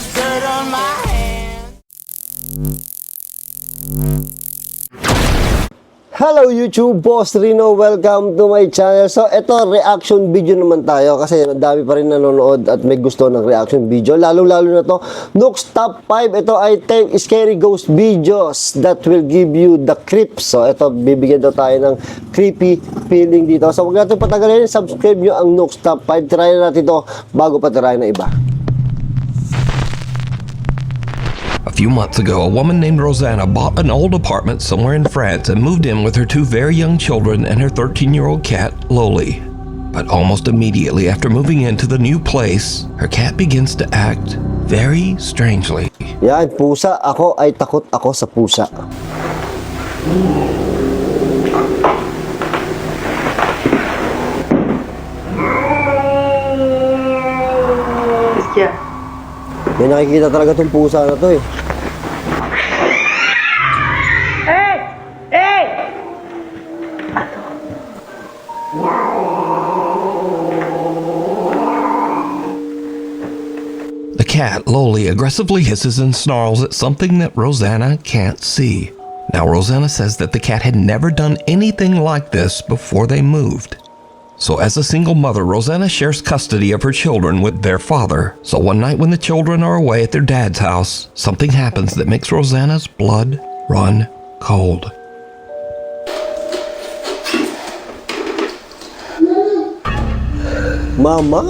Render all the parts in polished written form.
there's dirt on my hands. Hello YouTube, Boss Rino, welcome to my channel. So ito, reaction video naman tayo kasi dami pa rin nanonood at may gusto ng reaction video. Lalo na to, Nook's Top 5. Ito ay 10 scary ghost videos that will give you the creeps. So ito, bibigyan daw tayo ng creepy feeling dito. So huwag natin patagalin, subscribe nyo ang Nook's Top 5. Try na natin ito bago pa try na iba. A few months ago, a woman named Rosanna bought an old apartment somewhere in France and moved in with her two very young children and her 13-year-old cat, Loli. But almost immediately after moving into the new place, her cat begins to act very strangely. Yan, pusa. Ako ay takot ako sa pusa. May nakikita talaga itong pusa na to eh. The cat, Loli, aggressively hisses and snarls at something that Rosanna can't see. Now, Rosanna says that the cat had never done anything like this before they moved. So as a single mother, Rosanna shares custody of her children with their father. So one night when the children are away at their dad's house, something happens that makes Rosanna's blood run cold. Mama?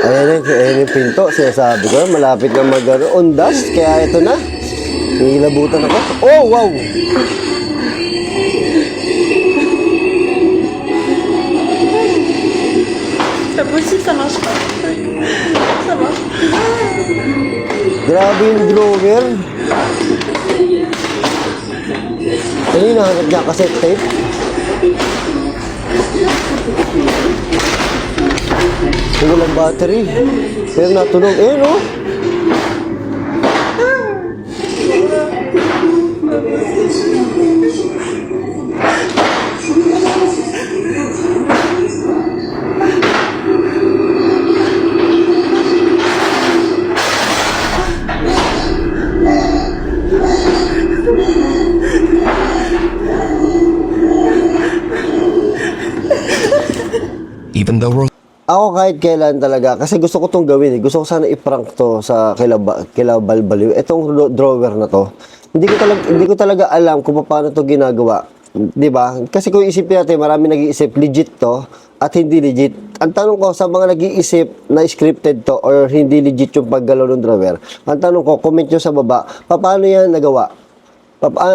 Ayan yung pinto. Sinasabi ko, malapit na mag-undas. Kaya ito na. Nilabutan ako. Oh, wow! C'est possible, ça marche pas. Ça marche. Grabe yung drawer. Ano yung nahanap niya? Cassette tape? Walang battery. Pero natunog. Eh, no? Even though Ako kahit kailan talaga, kasi gusto ko itong gawin eh. Gusto ko sana i-prank to sa kilabalbaliw. Itong drawer na to, hindi ko talaga alam kung paano to ginagawa. 'Di ba? Kasi kung isipin natin, marami nag-iisip legit to at hindi legit. Ang tanong ko sa mga nag-iisip na scripted to or hindi legit yung paggalaw ng drawer, ang tanong ko, comment nyo sa baba, paano yan nagawa?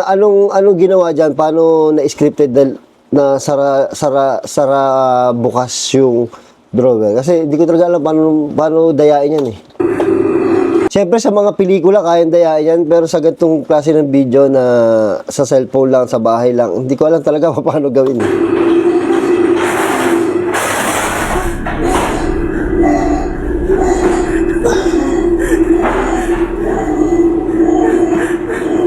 Anong ginawa dyan? Paano na-scripted na sara bukas yung drawer? Kasi hindi ko talaga alam paano dayain yan eh. Siyempre sa mga pelikula kayang dayain yan, pero sa ganitong klase ng video na sa cellphone lang, sa bahay lang, hindi ko alam talaga paano gawin eh.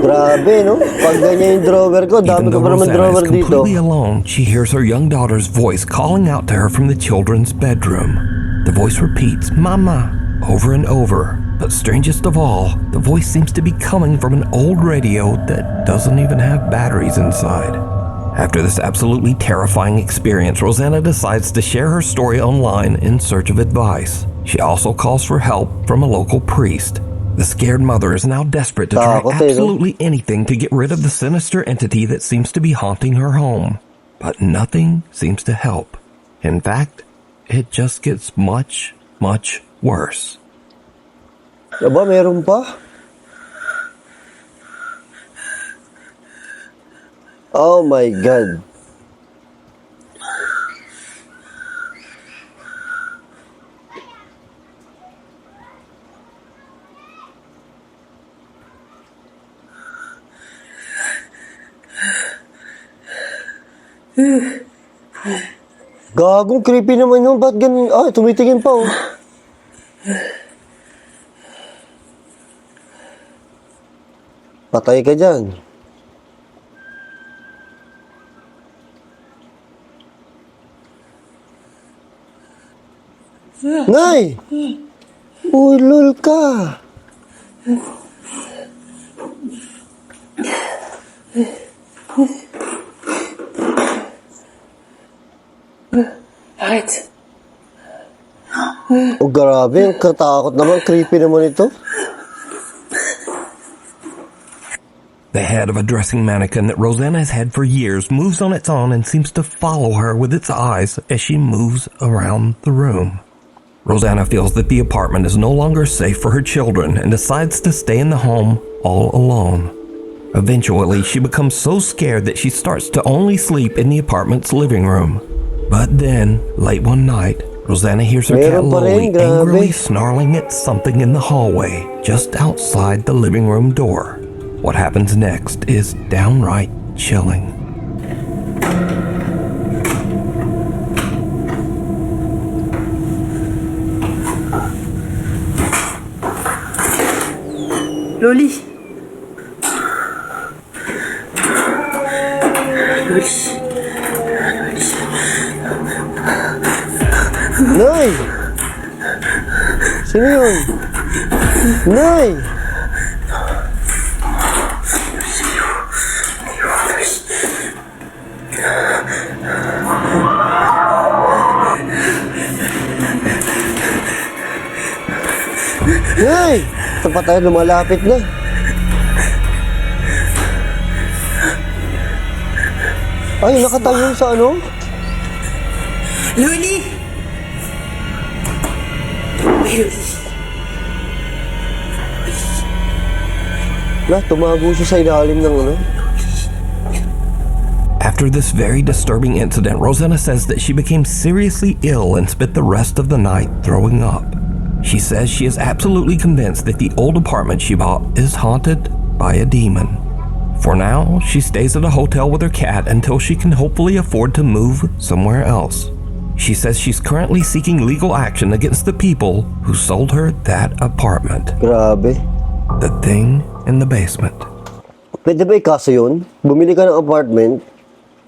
Grabe, no? Pag ganyan yung drawer ko, dami ko pa naman drawer dito. Completely alone, she hears her young daughter's voice calling out to her from the children's bedroom. The voice repeats, "Mama," over and over. But strangest of all, the voice seems to be coming from an old radio that doesn't even have batteries inside. After this absolutely terrifying experience, Rosanna decides to share her story online in search of advice. She also calls for help from a local priest. The scared mother is now desperate to try absolutely anything to get rid of the sinister entity that seems to be haunting her home. But nothing seems to help. In fact, it just gets much, much worse. Aba, meron pa? Oh my God. Gagong creepy naman yun. Ba't ganun? Ah, tumitingin pa oh. Patay ka dyan. Nay! Uy, lol ka. Bakit? Oh, grabe. Ang katakot naman. Creepy naman ito. The head of a dressing mannequin that Rosanna has had for years moves on its own and seems to follow her with its eyes as she moves around the room. Rosanna feels that the apartment is no longer safe for her children and decides to stay in the home all alone. Eventually, she becomes so scared that she starts to only sleep in the apartment's living room. But then, late one night, Rosanna hears her cat Meron pa Loli rin, angrily grabe. snarling at something in the hallway just outside the living room door. What happens next is downright chilling. Loli. Loli. Nay! Sino yun? Nay! Nay! Ito pa tayo lumalapit na. Ay, nakatayo sa ano? Loli! Loli. Tumago siya sa ilalim ng ano? After this very disturbing incident, Rosanna says that she became seriously ill and spent the rest of the night throwing up. She says she is absolutely convinced that the old apartment she bought is haunted by a demon. For now, she stays at a hotel with her cat until she can hopefully afford to move somewhere else. She says she's currently seeking legal action against the people who sold her that apartment. Grabe. The thing in the basement. Pwede ba ikaso yun? Bumili ka ng apartment,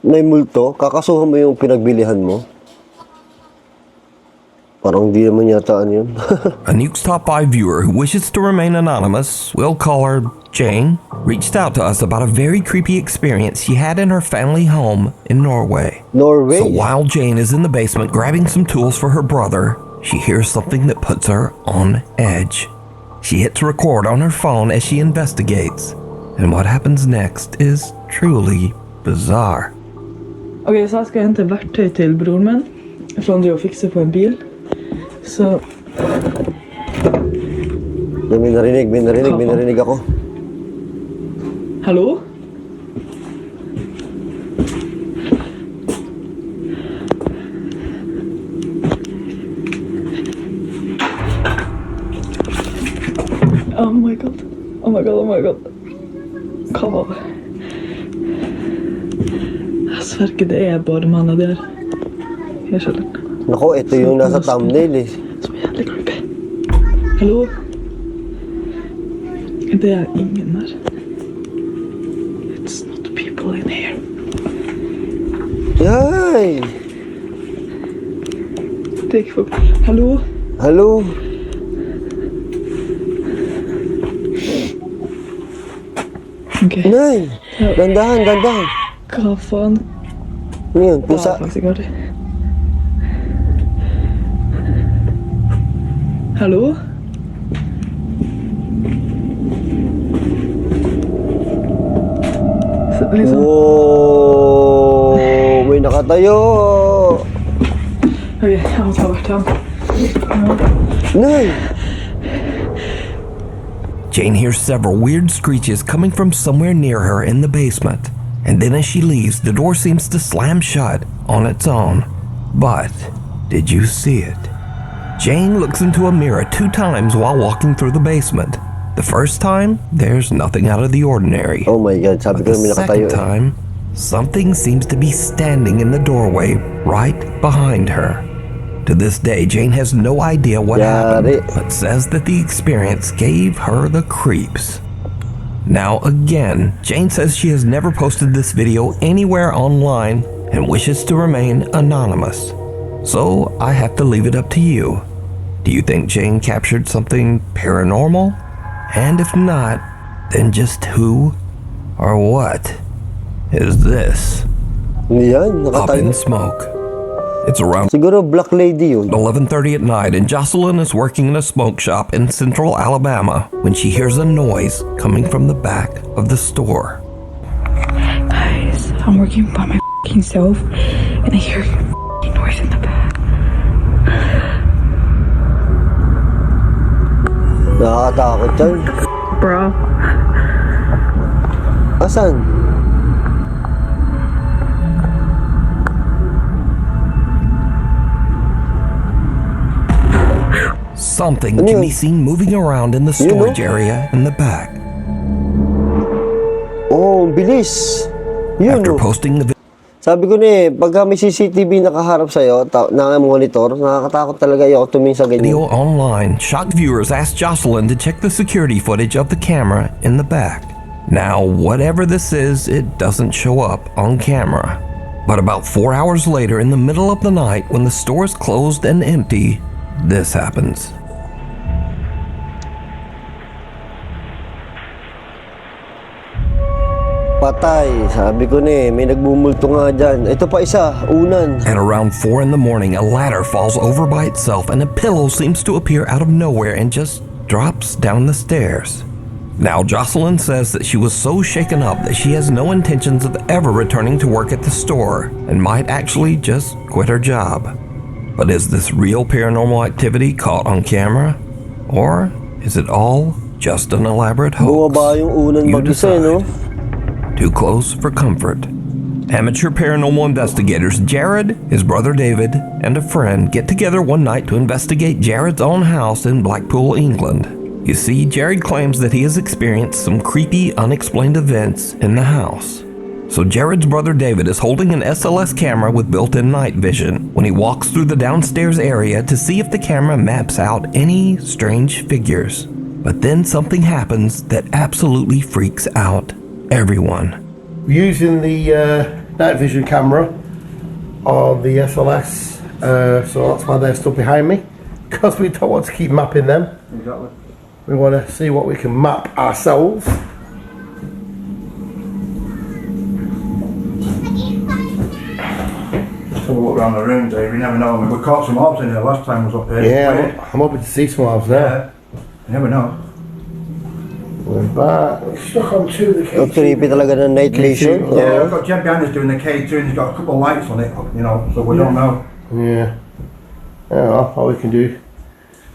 may multo, kakasuhan mo yung pinagbilihan mo. Parang di naman yata yun. A Nuke's Top 5 viewer who wishes to remain anonymous, we'll call her Jane, reached out to us about a very creepy experience she had in her family home in Norway. Norway? So while Jane is in the basement grabbing some tools for her brother, she hears something that puts her on edge. She hits record on her phone as she investigates, and what happens next is truly bizarre. Okej, så här ska jag hämta verktyg till bror min från det jag fixar på en bil. Så May narinig ako. hallå? Oh my god. Oh my god, oh my god. Hva? Jeg sverger det er bare mannen der. Jeg skjønner. Nako, ito yung nasa thumbnail eh. Så jævlig creepy. Hallo? Det er ingen der. It's not people in here. Yay! Det er ikke folk. Hallo? Hello? Ok. Nay! Dandahan. Hva faen? Ano yun? Det er Pusa? faktisk ikke artig. Hallo? Så, liksom. Wow! May nakatayo! Ok, jeg må ta verktøyene. Nay! Jane hears several weird screeches coming from somewhere near her in the basement, and then as she leaves, the door seems to slam shut on its own. But did you see it? Jane looks into a mirror 2 times while walking through the basement. The first time, there's nothing out of the ordinary. Oh my God, sabi But ko the may nakatayo second eh. time, something seems to be standing in the doorway right behind her. To this day, Jane has no idea what happened, Yari. but says that the experience gave her the creeps. Now again, Jane says she has never posted this video anywhere online and wishes to remain anonymous. So I have to leave it up to you. Do you think Jane captured something paranormal? And if not, then just who or what is this? Yan, Up in nakatayo. smoke. It's around Siguro black lady yun. 11:30 at night, and Jocelyn is working in a smoke shop in central Alabama when she hears a noise coming from the back of the store. Guys, I'm working by my f***ing self and I hear a noise in the back. Nakakatakot yan. Bro. Asan? Something Ano can yun? be seen moving around in the Yun, storage oh. area in the back. Oh, ang bilis. Yun, After oh. posting the Sabi ko na pagka may CCTV nakaharap sa'yo, na monitor, nakakatakot talaga yung tumingin sa ganyan. video online, shocked viewers asked Jocelyn to check the security footage of the camera in the back. Now, whatever this is, it doesn't show up on camera. But about 4 hours later, in the middle of the night, when the store is closed and empty, this happens. Patay. Sabi ko na may nagbumulto nga dyan. Ito pa isa, unan. At around 4 in the morning, a ladder falls over by itself and a pillow seems to appear out of nowhere and just drops down the stairs. Now, Jocelyn says that she was so shaken up that she has no intentions of ever returning to work at the store and might actually just quit her job. But is this real paranormal activity caught on camera? Or is it all just an elaborate hoax? Bumaba yung unan You mag-isa, no? Too close for comfort. Amateur paranormal investigators Jared, his brother David, and a friend get together one night to investigate Jared's own house in Blackpool, England. You see, Jared claims that he has experienced some creepy, unexplained events in the house. So Jared's brother David is holding an SLS camera with built-in night vision when he walks through the downstairs area to see if the camera maps out any strange figures. But then something happens that absolutely freaks out everyone. Using the night vision camera on the SLS, so that's why they're stood behind me, because we don't want to keep mapping them. Exactly. We want to see what we can map ourselves. Just have a look around the room, Dave. You never know. I mean, we caught some orbs in here last time I was up here. Yeah, I'm hoping to see some of there. Yeah. You never know. We're back. Stuck on two of the Ang creepy talaga ng night vision. Yeah, Oo. I've got Jeb behind us doing the K2 and he's got a couple of lights on it, you know, so we don't know. Yeah. Yeah, well, all we can do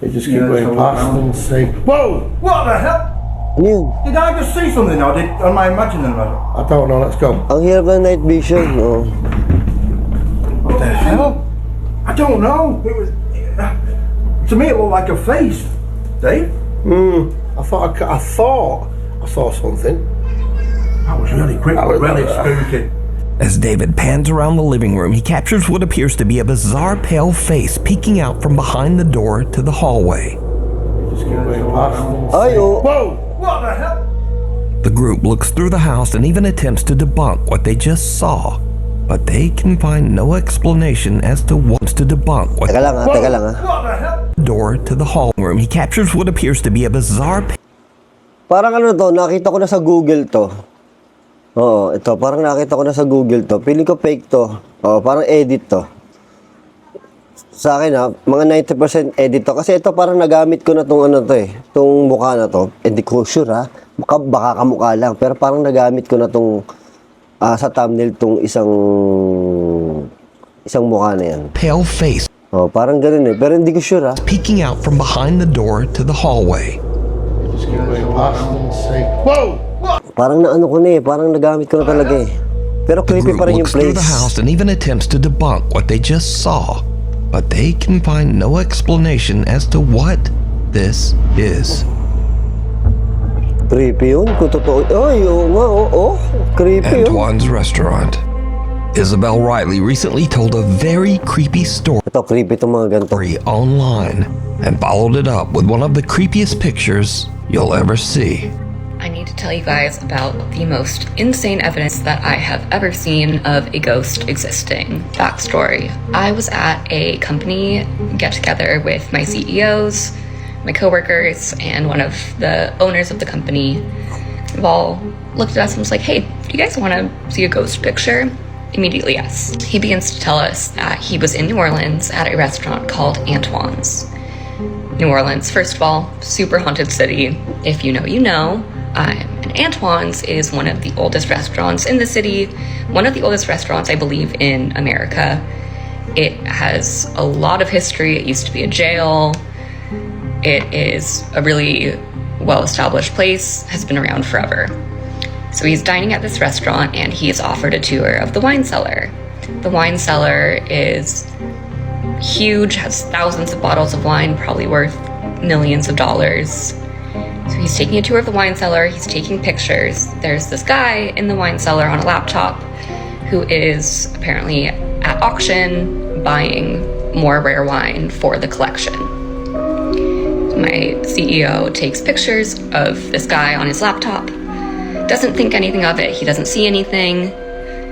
is just keep Yeah, going so past we're and say, whoa! What the hell? Ano yun? Did I just see something now? Am I imagining that? I don't know, let's go. Ang hirap ng night vision. Oh. What the hell? I don't know. It was, to me, it looked like a face. Dave? I thought I saw something. That was really quick, That was- really spooky. As David pans around the living room, he captures what appears to be a bizarre pale face peeking out from behind the door to the hallway. Just keep going past and Ay, say, oh. whoa! What the hell? The group looks through the house and even attempts to debunk what they just saw, but they can find no explanation as to what's to debunk what Teka lang ha, teka lang ha. What the hell? the door to the hall room. He captures what appears to be a bizarre Parang ano to, nakita ko na sa Google to. Oo, ito, parang nakita ko na sa Google to. Feeling ko fake to. Oo, parang edit to. Sa akin ha, mga 90% edit to. Kasi ito parang nagamit ko na tong ano to eh. Tong mukha na to. Hindi ko sure ha. Baka kamukha lang. Pero parang nagamit ko na tong sa thumbnail tong isang mukha na yan. pale face Oh, parang ganun eh. Pero hindi ko sure ha. peeking out from behind the door to the hallway. just keep going past and say, whoa! Parang naano ko na eh. Parang nagamit ko na talaga eh. Pero The creepy group pa rin yung looks through place. the house and even attempts to debunk what they just saw, but they can find no explanation as to what this is. Creepy yun. Kung totoo. Ay, oo nga, oo. Creepy yun. Antoine's restaurant. Isabel Riley recently told a very creepy story Ito, creepy itong mga ganito. online and followed it up with one of the creepiest pictures you'll ever see. I need to tell you guys about the most insane evidence that I have ever seen of a ghost existing. Backstory. I was at a company get-together with my CEOs, my coworkers, and one of the owners of the company. We've all looked at us and was like, hey, do you guys want to see a ghost picture? Immediately, yes. He begins to tell us that he was in New Orleans at a restaurant called Antoine's. New Orleans, first of all, super haunted city. If you know, you know. And Antoine's is one of the oldest restaurants in the city, one of the oldest restaurants, I believe, in America. It has a lot of history. It used to be a jail. It is a really well-established place, has been around forever. So he's dining at this restaurant and he is offered a tour of the wine cellar. The wine cellar is huge, has thousands of bottles of wine, probably worth millions of dollars. So he's taking a tour of the wine cellar, he's taking pictures. There's this guy in the wine cellar on a laptop who is apparently at auction buying more rare wine for the collection. My CEO takes pictures of this guy on his laptop, doesn't think anything of it, he doesn't see anything,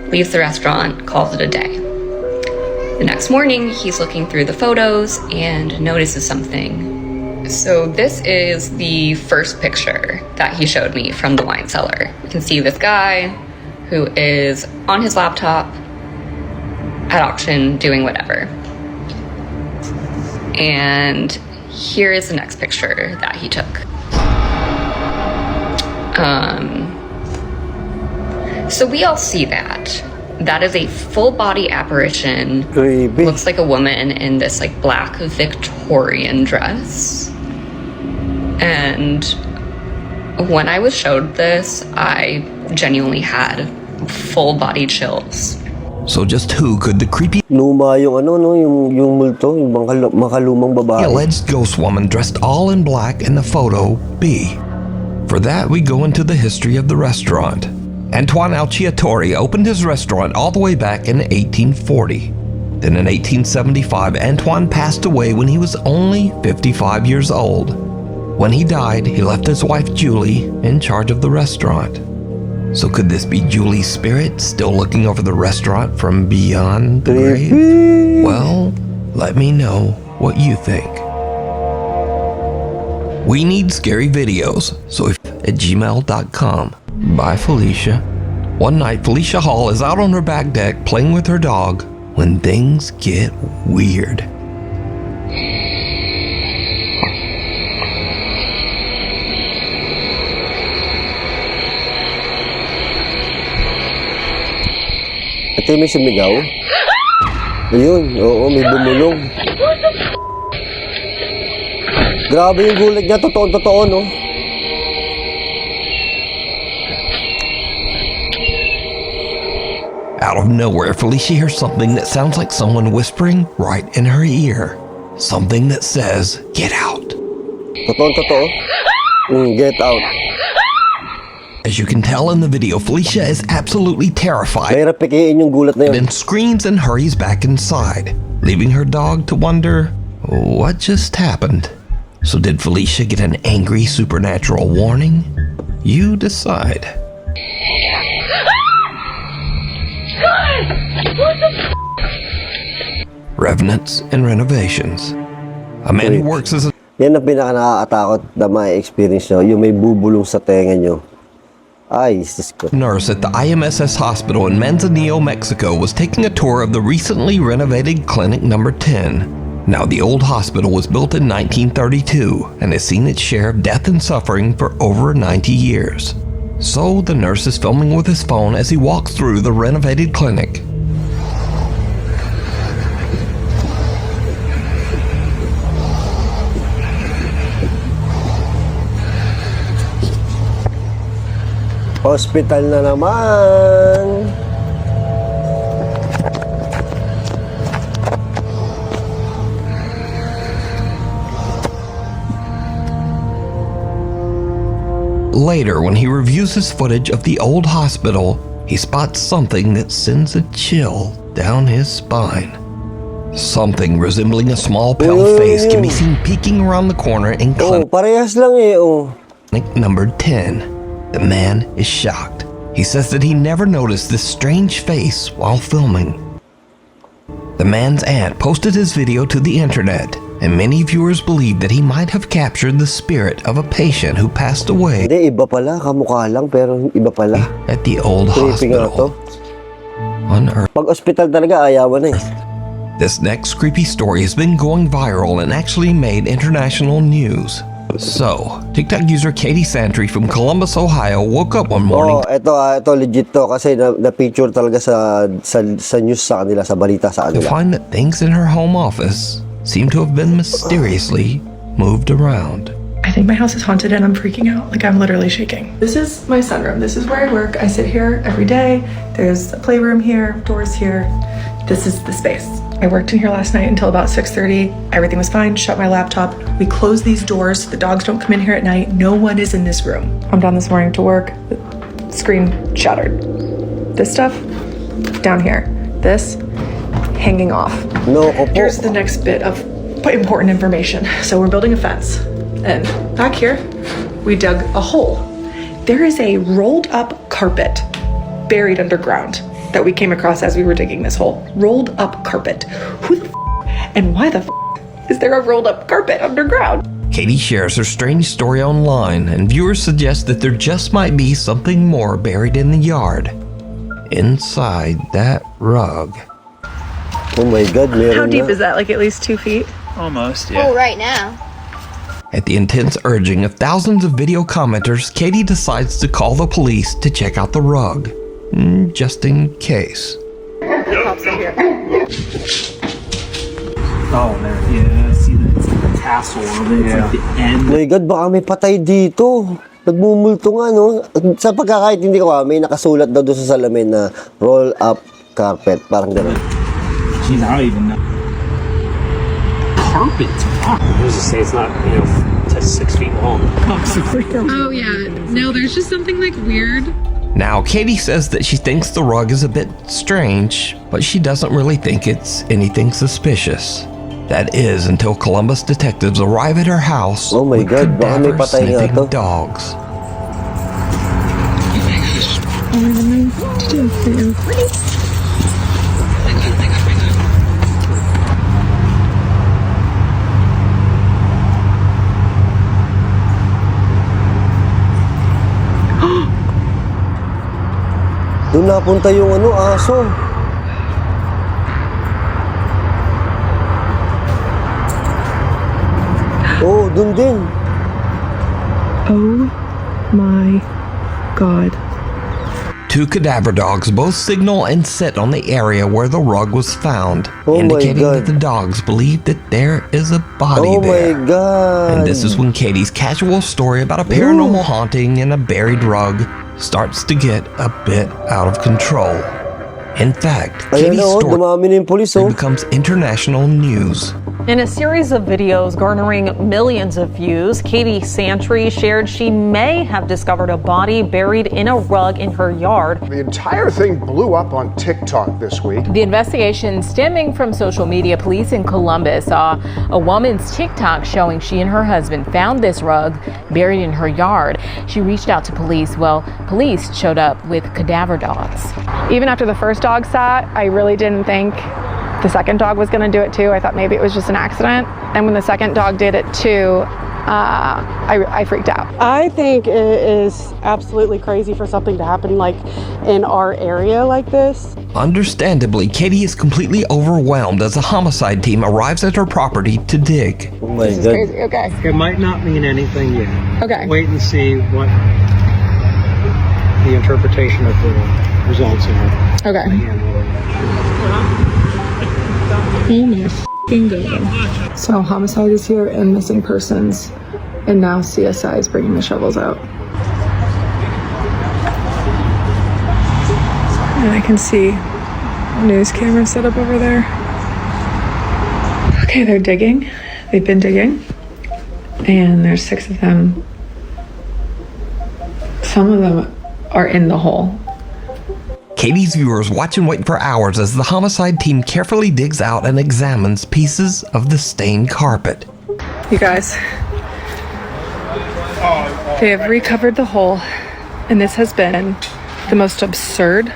leaves the restaurant, calls it a day. The next morning, he's looking through the photos and notices something. So this is the first picture that he showed me from the wine cellar. You can see this guy who is on his laptop at auction doing whatever. And here is the next picture that he took. So we all see that. That is a full body apparition. Creepy. Looks like a woman in this like black Victorian dress. And when I was showed this, I genuinely had full body chills. So just who could the creepy Luma yung ano, no? Yung multo, yung makalumang babae. alleged ghost woman dressed all in black in the photo be? For that, we go into the history of the restaurant. Antoine Alciatore opened his restaurant all the way back in 1840. Then in 1875, Antoine passed away when he was only 55 years old. When he died, he left his wife Julie in charge of the restaurant. So could this be Julie's spirit still looking over the restaurant from beyond the grave? Well, let me know what you think. We need scary videos, so if at gmail.com. Bye, Felicia. One night, Felicia Hall is out on her back deck playing with her dog when things get weird. Ito yung may sumigaw. Ayun, oo, may bumulong. Grabe yung gulat niya, totoo, no? Out of nowhere, Felicia hears something that sounds like someone whispering right in her ear. Something that says, "Get out." Totoo. Get out. As you can tell in the video, Felicia is absolutely terrified Mahirap pikiin yung gulat na yun. and screams and hurries back inside, leaving her dog to wonder what just happened. So did Felicia get an angry supernatural warning? You decide. Revenants and renovations. A man who works as a Yan ang pinaka-nakakatakot na may experience nyo. Yung may bubulong sa tenga nyo. Ay, sis ko. nurse at the IMSS hospital in Manzanillo, Mexico was taking a tour of the recently renovated Clinic Number 10. Now, the old hospital was built in 1932 and has seen its share of death and suffering for over 90 years. So, the nurse is filming with his phone as he walks through the renovated clinic. Hospital na naman. Later, when he reviews his footage of the old hospital, he spots something that sends a chill down his spine. Something resembling a small pale face can be seen peeking around the corner in Oh, Clinic parehas lang eh, oh. Number 10. The man is shocked. He says that he never noticed this strange face while filming. The man's aunt posted his video to the internet, and many viewers believe that he might have captured the spirit of a patient who passed away Hindi, iba pala. Kamukha lang, pero iba pala. at the old Creepy nga to. hospital on Earth. Pag ospital talaga, ayawan na eh. This next creepy story has been going viral and actually made international news. So, TikTok user Katie Santry from Columbus, Ohio woke up one morning Ito legit to kasi na-picture talaga sa news sa kanila, sa balita sa to kanila. find that things in her home office seem to have been mysteriously moved around. I think my house is haunted and I'm freaking out. Like, I'm literally shaking. This is my sunroom. This is where I work. I sit here every day. There's a playroom here, doors here. This is the space. I worked in here last night until about 6:30. Everything was fine. Shut my laptop. We close these doors. The dogs don't come in here at night. No one is in this room. I'm down this morning to work. The screen shattered. This stuff down here. This hanging off. No, opo. Here's the next bit of important information. So we're building a fence. And back here, we dug a hole. There is a rolled up carpet buried underground that we came across as we were digging this hole. Rolled up carpet. Who the and why the is there a rolled up carpet underground? Katie shares her strange story online, and viewers suggest that there just might be something more buried in the yard. Inside that rug. Oh my God, meron How deep na. is that? Like at least 2 feet? Almost, yeah. Oh, right now. At the intense urging of thousands of video commenters, Katie decides to call the police to check out the rug, just in case. Oh, there. Yeah, see that? It's like a tassel of it. It's like the end. Oh my God, baka may patay dito. Nagmumulto nga, no? Sa pagkakaintindi ko, may nakasulat daw doon sa salamin na roll up carpet. Parang gano'n. Jeez, I don't even know. Carpet. Wow. Who's to say it's not, 6 feet long? Oh yeah, no, there's just something like weird. Now, Katie says that she thinks the rug is a bit strange, but she doesn't really think it's anything suspicious. That is until Columbus detectives arrive at her house Oh my with God, baka may patay nga cadaver-sniffing to. dogs. Doon napunta yung aso. Oh, doon din. Oh my God. Two cadaver dogs both signal and sit on the area where the rug was found, Oh my indicating that God. the dogs believe that there is a body Oh my there. God. And this is when Katie's casual story about a paranormal haunting and a buried rug starts to get a bit out of control. In fact, Ayan Katie's na, story dumami na yung pulis, oh. becomes international news. In a series of videos garnering millions of views, Katie Santry shared she may have discovered a body buried in a rug in her yard. The entire thing blew up on TikTok this week. The investigation stemming from social media. Police in Columbus saw a woman's TikTok showing she and her husband found this rug buried in her yard. She reached out to police. Well, police showed up with cadaver dogs. Even after the first dog sat, I really didn't think the second dog was going to do it too. I thought maybe it was just an accident. And when the second dog did it too, I freaked out. I think it is absolutely crazy for something to happen like in our area like this. Understandably, Katie is completely overwhelmed as a homicide team arrives at her property to dig. Oh my This is crazy. Okay. It might not mean anything yet. Okay. Wait and see what the interpretation of the results are. Okay. Oh my f***ing God. So homicide is here and missing persons, and now CSI is bringing the shovels out. And I can see a news camera set up over there. Okay, they're digging. They've been digging. And there's 6 of them. Some of them are in the hole. Katie's viewers watch and wait for hours as the homicide team carefully digs out and examines pieces of the stained carpet. You guys, they have recovered the hole. and this has been the most absurd,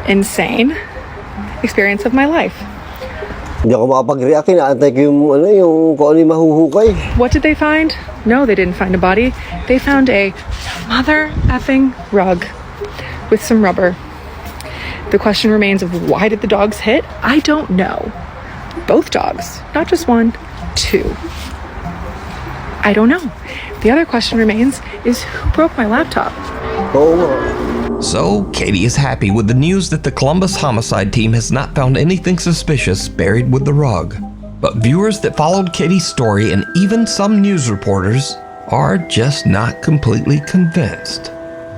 insane experience of my life. Hindi ako makapag-react. Inaantay ko yung kung ano yung mahuhukay. What did they find? No, they didn't find a body. They found a mother effing rug with some rubber. The question remains of why did the dogs hit? I don't know. Both dogs, not just one, two. I don't know. The other question remains is who broke my laptop? So, Katie is happy with the news that the Columbus homicide team has not found anything suspicious buried with the rug. But viewers that followed Katie's story and even some news reporters are just not completely convinced.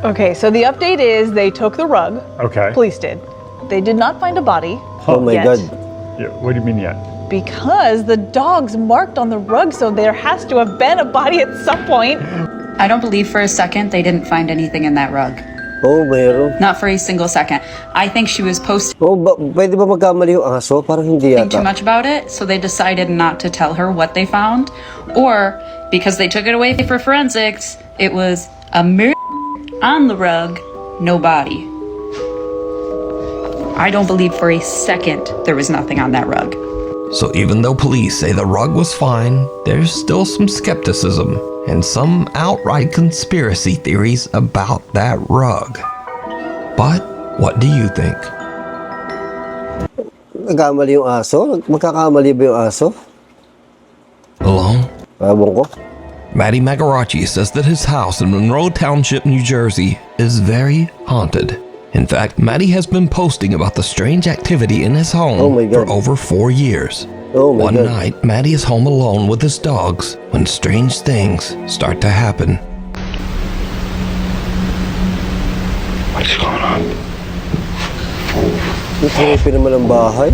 Okay, so the update is they took the rug. Okay. Police did. They did not find a body. Oh my yet, God. Yeah, what do you mean yet? Because the dogs marked on the rug, so there has to have been a body at some point. I don't believe for a second they didn't find anything in that rug. Oh, mayroon. Not for a single second. I think she was posting Pwede ba magkamali yung aso? Parang hindi too yata. much about it, so they decided not to tell her what they found. Or, because they took it away for forensics, it was a mirror on the rug, no body. I don't believe for a second there was nothing on that rug. So even though police say the rug was fine, there's still some skepticism and some outright conspiracy theories about that rug. But what do you think? Nagkamali yung aso? Magkakamali ba yung aso? Alone? Ewan ko. Matty Magarachi says that his house in Monroe Township, New Jersey is very haunted. In fact, Matty has been posting about the strange activity in his home for over 4 years. One night, Matty is home alone with his dogs when strange things start to happen. What's going on? Creepy naman ang bahay.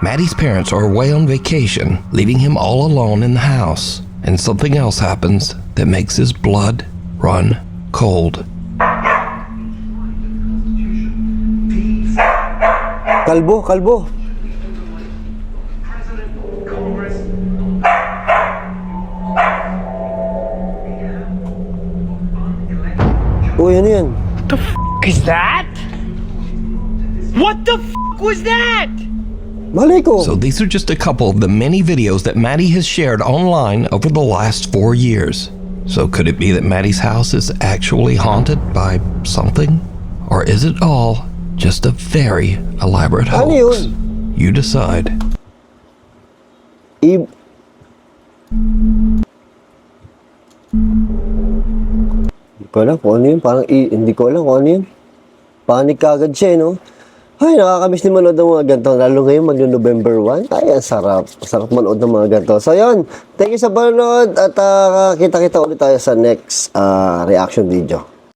Matty's parents are away on vacation, leaving him all alone in the house. And something else happens that makes his blood run cold. Kalbo. Uy, ano yan? The f*** is that? What the f*** was that? So these are just a couple of the many videos that Matty has shared online over the last 4 years. So could it be that Matty's house is actually haunted by something? Or is it all just a very elaborate hoax? You decide. Hindi ko alam kung ano yun. Hindi ko alam kung ano yun. Panic kagad siya, no? Ay, nakakamiss din manood ng mga ganito. Lalo ngayon, mag-November 1. Ay, ang sarap. Sarap manood ng mga ganito. So, yun. Thank you sa panonood. At kita-kita ulit tayo sa next reaction video.